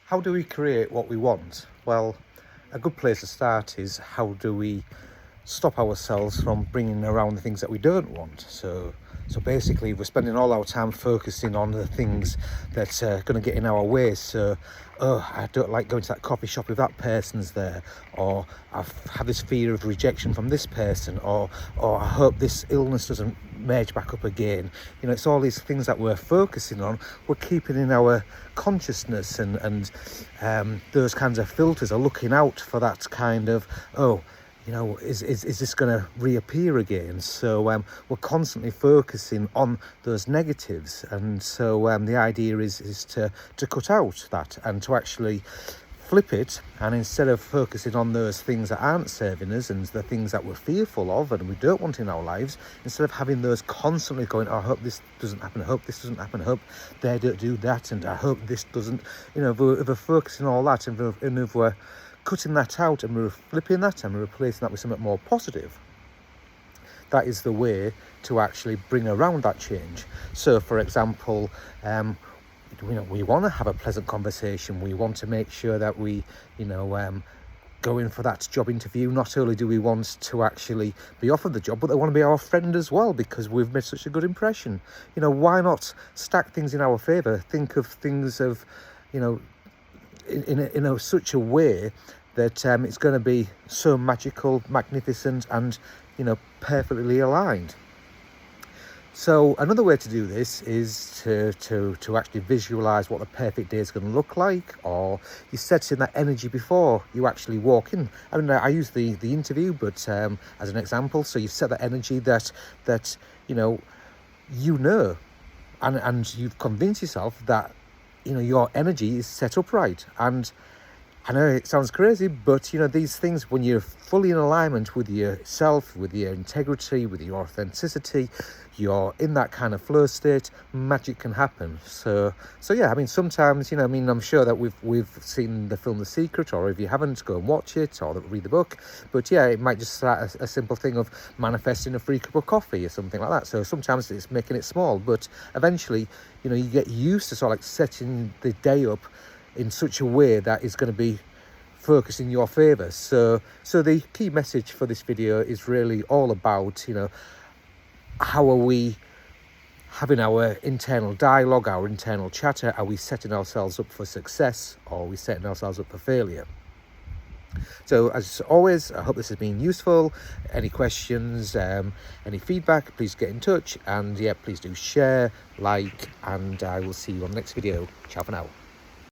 How do we create what we want? Well, a good place to start is how do we stop ourselves from bringing around the things that we don't want. So basically we're spending all our time focusing on the things that are going to get in our way. So, oh, I don't like going to that coffee shop if that person's there, or I've had this fear of rejection from this person, or I hope this illness doesn't merge back up again. You know, it's all these things that we're focusing on, we're keeping in our consciousness, and those kinds of filters are looking out for that kind of, oh, you know, is this going to reappear again? So we're constantly focusing on those negatives, and so the idea is to cut out that and to actually flip it, and instead of focusing on those things that aren't serving us and the things that we're fearful of and we don't want in our lives, instead of having those constantly going, oh, I hope this doesn't happen, I hope this doesn't happen, I hope they don't do that, and I hope this doesn't, you know, if we're focusing on all that, and if we're cutting that out and we're flipping that and we're replacing that with something more positive, that is the way to actually bring around that change. So for example, we want to have a pleasant conversation, we want to make sure that we go in for that job interview. Not only do we want to actually be offered the job, but they want to be our friend as well because we've made such a good impression. You know, why not stack things in our favour? Think of things of, you know, in such a way that it's going to be so magical, magnificent, and, you know, perfectly aligned. So another way to do this is to actually visualize what the perfect day is going to look like, or you set in that energy before you actually walk in. I mean, I use the interview, but as an example, so you set that energy that you know, and you've convinced yourself that, you know, your energy is set up right. And I know it sounds crazy, but, you know, these things, when you're fully in alignment with yourself, with your integrity, with your authenticity, you're in that kind of flow state, magic can happen. So yeah, I mean, sometimes, you know, I mean, I'm sure that we've seen the film The Secret, or if you haven't, go and watch it or read the book. But yeah, it might just start a simple thing of manifesting a free cup of coffee or something like that. So sometimes it's making it small, but eventually, you know, you get used to sort of like setting the day up in such a way that is going to be focused in your favour. So the key message for this video is really all about, you know, how are we having our internal dialogue, our internal chatter? Are we setting ourselves up for success, or are we setting ourselves up for failure? So as always, I hope this has been useful. Any questions, any feedback, please get in touch, and yeah, please do share, like, and I will see you on the next video. Ciao for now.